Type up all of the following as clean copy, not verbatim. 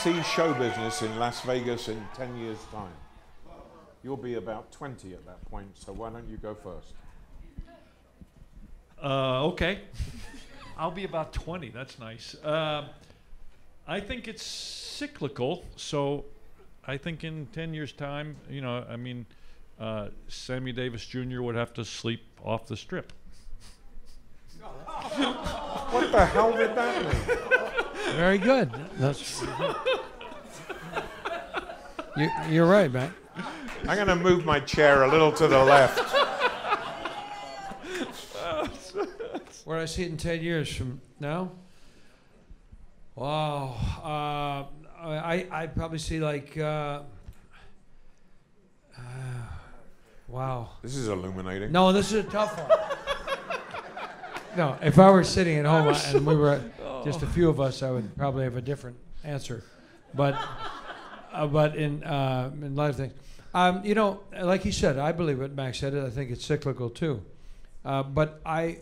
see show business in Las Vegas in 10 years' time? You'll be about 20 at that point, so why don't you go first? Okay. I'll be about 20. That's nice. I think it's cyclical, so I think in 10 years' time, you know, I mean, Sammy Davis Jr. would have to sleep off the strip. What the hell did that mean? Very good. That's you're right, man. I'm going to move my chair a little to the left. Where do I see it in 10 years from now? Wow. I probably see like, wow. This is illuminating. No, this is a tough one. No, if I were sitting at home and we were just a few of us, I would probably have a different answer. But in a lot of things. You know, like you said, I believe what Max said. I think it's cyclical too. But I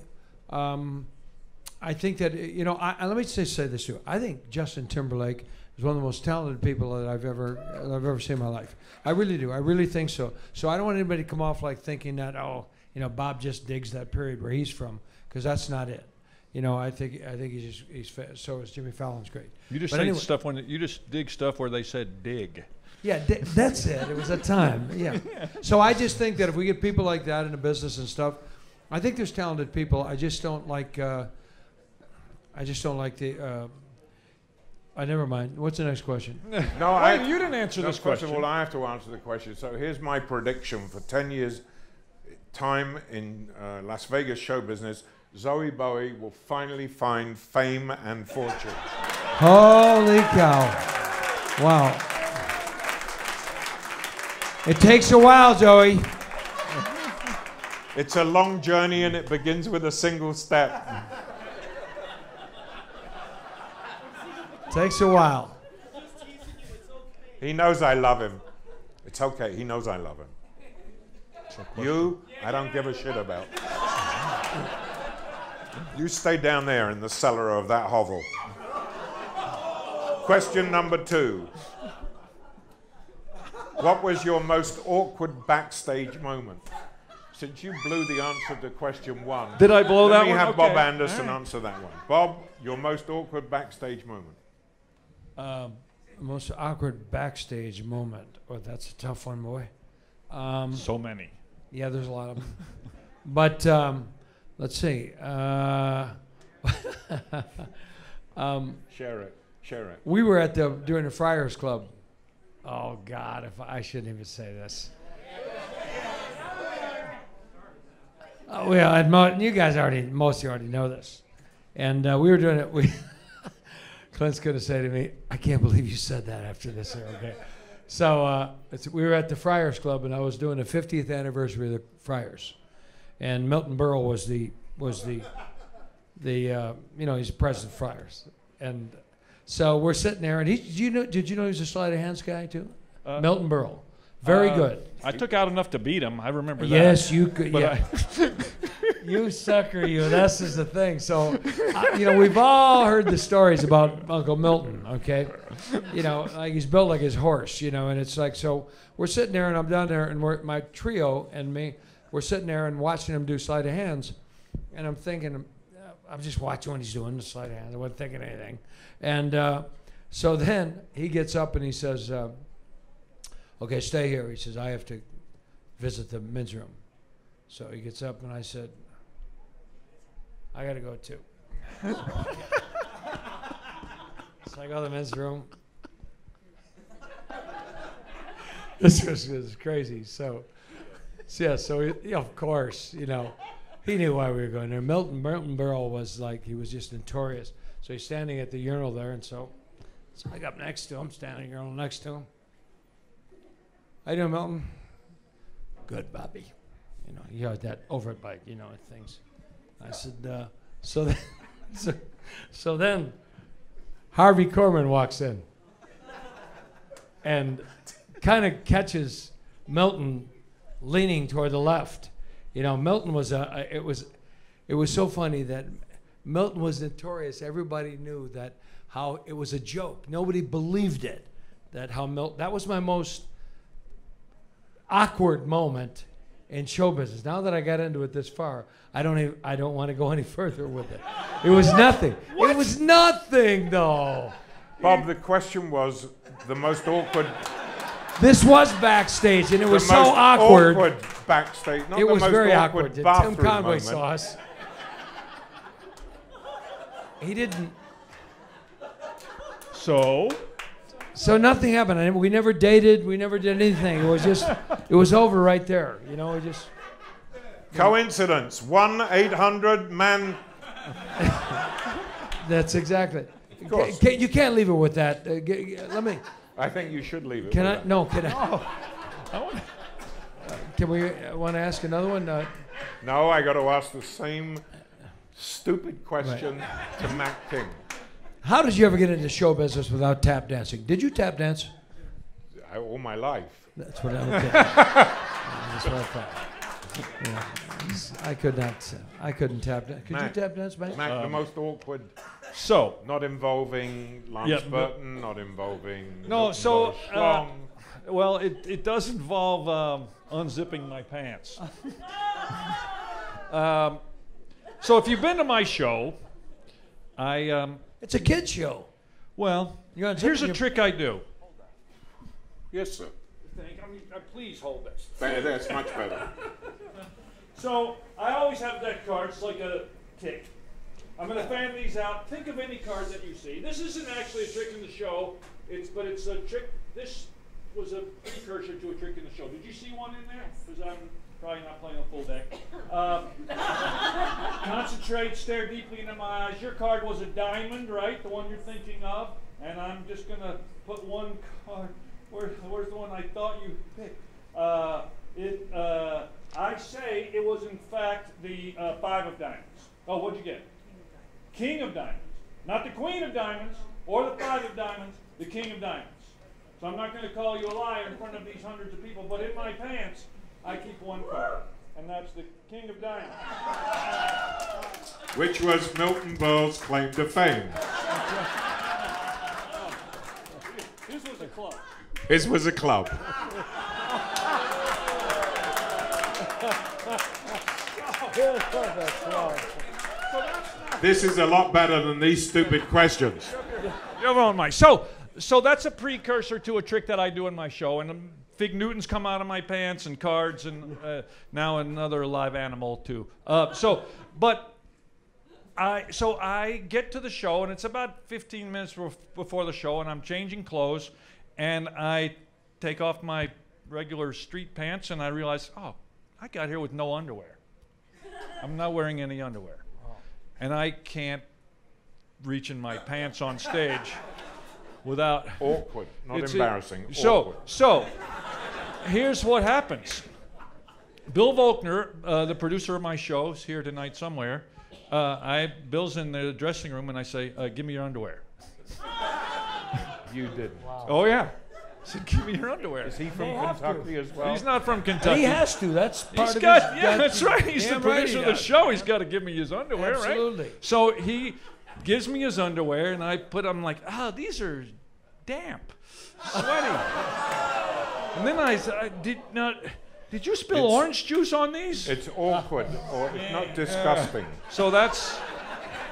think that, you know, let me just say this too. I think Justin Timberlake is one of the most talented people that I've ever seen in my life. I really do. I really think so. So I don't want anybody to come off like thinking that, oh, you know, Bob just digs that period where he's from, because that's not it. You know, I think he's so is Jimmy Fallon's great. You just say stuff when you just dig stuff where they said dig. Yeah, that's it. It was a time. Yeah. So I just think that if we get people like that in the business and stuff, I think there's talented people. I just don't like. Never mind. What's the next question? No, you didn't answer this question. First of all, I have to answer the question. So here's my prediction for 10 years' time in Las Vegas show business. Zoe Bowie will finally find fame and fortune. Holy cow. Wow. It takes a while, Zoe. It's a long journey and it begins with a single step. Takes a while. He knows I love him. It's okay. He knows I love him. You, I don't give a shit about. You stay down there in the cellar of that hovel. Question number 2. What was your most awkward backstage moment? Since you blew the answer to question 1. Did I blow that one? Let me have Okay. Bob Anderson answer that one. Bob, your most awkward backstage moment. Most awkward backstage moment. Oh, that's a tough one, boy. So many. Yeah, there's a lot of them. But let's see. Share it. We were at during the Friars Club. Oh God, if I shouldn't even say this. Well, you guys most of you already know this. And we were doing it. Clint's going to say to me, I can't believe you said that after this. Okay. So we were at the Friars Club, and I was doing the 50th anniversary of the Friars. And Milton Berle was the you know, he's the president of Friars. And so we're sitting there, and did you know he was a sleight of hands guy too? Milton Berle. Very good. I took out enough to beat him. I remember that. Yes, you could. Yeah. You sucker, you. This is the thing. So, you know, we've all heard the stories about Uncle Milton, okay? You know, like he's built like his horse, you know, and it's like, so we're sitting there, and I'm down there, and my trio and me, we're sitting there and watching him do sleight of hands, and I'm thinking, I'm just watching what he's doing, the sleight of hands. I wasn't thinking anything. And so then he gets up and he says, okay, stay here. He says, I have to visit the men's room. So he gets up, and I said, I got to go too. So I go to the men's room. This was crazy. So of course, you know, he knew why we were going there. Milton Berle was like, he was just notorious. So he's standing at the urinal there, and so I got next to him, standing at the urinal next to him. How you doing, Milton? Good, Bobby. You know, you had that overt bike, you know, things. I said, so then Harvey Korman walks in and kind of catches Milton leaning toward the left. You know, Milton was it was so funny that Milton was notorious. Everybody knew that how it was a joke. Nobody believed it. That was my most awkward moment in show business. Now that I got into it this far, I don't want to go any further with it. It was nothing. It was nothing, though. Bob, the question was the most awkward. This was backstage, and it was the so most awkward. Awkward backstage. Not It the was most very awkward awkward. Tim bathroom Conway moment. saw us. He didn't. So nothing happened. And we never dated. We never did anything. It was over right there. You know, it just. Coincidence. 1-800-MAN. That's exactly. Of course. You can't leave it with that. Let me. I think you should leave it. Can with I? that. No. Can I? Can we want to ask another one? No, I got to ask the same stupid question to Matt King. How did you ever get into show business without tap dancing? Did you tap dance? All my life. That's what I okay. That's what I thought. Yeah. I couldn't tap dance. Could Matt, you tap dance, Matt? Matt, the most awkward. So, Not involving Lance Burton, not involving. no, so, Schlong. well, it does involve unzipping my pants. So if you've been to my show, It's a kid show. well, You're unzipping here's a your- trick I do. Yes, sir. Please hold this. That's much better. So I always have deck cards like a tick. I'm going to fan these out. Think of any card that you see. This isn't actually a trick in the show. But it's a trick. This was a precursor to a trick in the show. Did you see one in there? Because I'm probably not playing a full deck. Concentrate. Stare deeply into my eyes. Your card was a diamond, right? The one you're thinking of. And I'm just going to put one card. Where's the one I thought you picked? I say it was in fact the 5 of diamonds. Oh, what'd you get? King of diamonds. Not the queen of diamonds or the 5 of diamonds, the king of diamonds. So I'm not going to call you a liar in front of these hundreds of people, but in my pants, I keep one card. And that's the king of diamonds. Which was Milton Berle's claim to fame. This was a club. His was a club. This is a lot better than these stupid questions. You're on my so that's a precursor to a trick that I do in my show, and Fig Newtons come out of my pants and cards, and now another live animal too. So I get to the show, and it's about 15 minutes before the show, and I'm changing clothes, and I take off my regular street pants, and I realize, oh, I got here with no underwear. I'm not wearing any underwear. And I can't reach in my pants on stage without... Awkward, not embarrassing. So, Awkward. here's what happens. Bill Volkner, the producer of my show, is here tonight somewhere. Bill's in the dressing room, and I say, give me your underwear. You didn't. Wow. Oh, yeah. I said, give me your underwear. Is he from Kentucky as well? He's not from Kentucky. He has to. That's part He's of got, his. yeah, that's right. He's the damn right producer he of the does. show. He's got to give me his underwear, Absolutely. right? So he gives me his underwear, and I'm like, these are damp, sweaty. And then I did you spill orange juice on these? It's awkward, or it's not disgusting. So that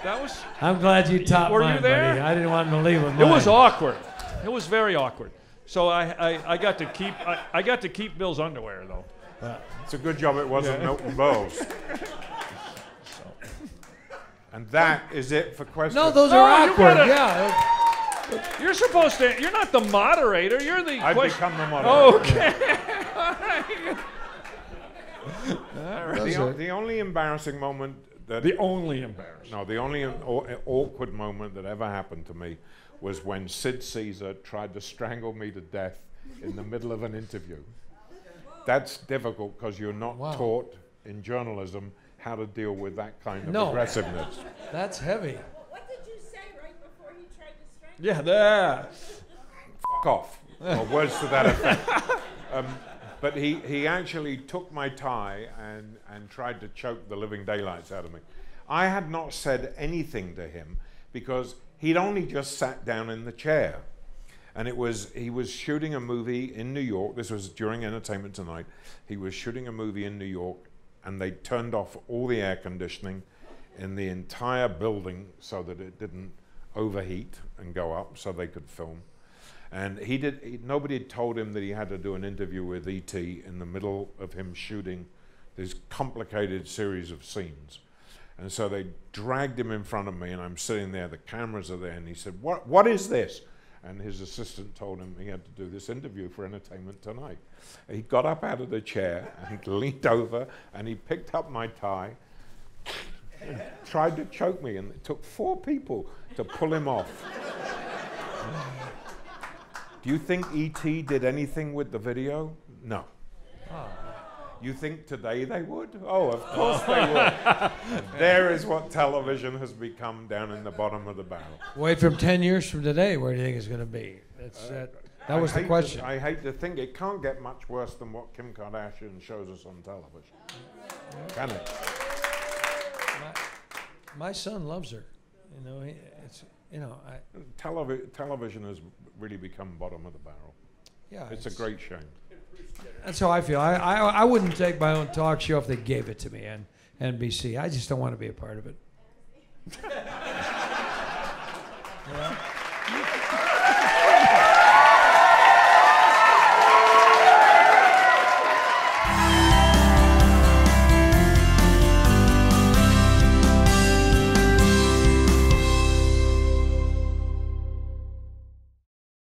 was. I'm glad you topped Were you mine, there? buddy. I didn't want him to leave with It mine. was awkward. It was very awkward. So I got to keep Bill's underwear though. It's a good job it wasn't Milton Berle's. And that is it for questions. No, those No, are you awkward. gotta- Yeah. You're supposed to. You're not the moderator. You're the. I've question- become the moderator. Okay. All right. The only embarrassing moment that The only embarrassing. No, the only awkward moment that ever happened to me was when Sid Caesar tried to strangle me to death in the middle of an interview. That's difficult because you're not taught in journalism how to deal with that kind of aggressiveness. That's heavy. What did you say right before he tried to strangle Yeah, there. F off, or words to that effect. But he actually took my tie and tried to choke the living daylights out of me. I had not said anything to him because he'd only just sat down in the chair. And he was shooting a movie in New York. This was during Entertainment Tonight. He was shooting a movie in New York, and they turned off all the air conditioning in the entire building so that it didn't overheat and go up so they could film. And nobody had told him that he had to do an interview with ET in the middle of him shooting this complicated series of scenes. And so they dragged him in front of me, and I'm sitting there, the cameras are there, and he said, what is this? And his assistant told him he had to do this interview for Entertainment Tonight. He got up out of the chair and leaned over, and he picked up my tie and tried to choke me, and it took 4 people to pull him off. Do you think E.T. did anything with the video? No. Oh. You think today they would? Oh, of course they would. And there is what television has become down in the bottom of the barrel. Wait from 10 years from today, where do you think it's going to be? That was the question. I hate to think it can't get much worse than what Kim Kardashian shows us on television. Can it? My son loves her. Television has really become bottom of the barrel. Yeah, it's a great shame. That's how I feel. I wouldn't take my own talk show if they gave it to me on NBC. I just don't want to be a part of it. Yeah.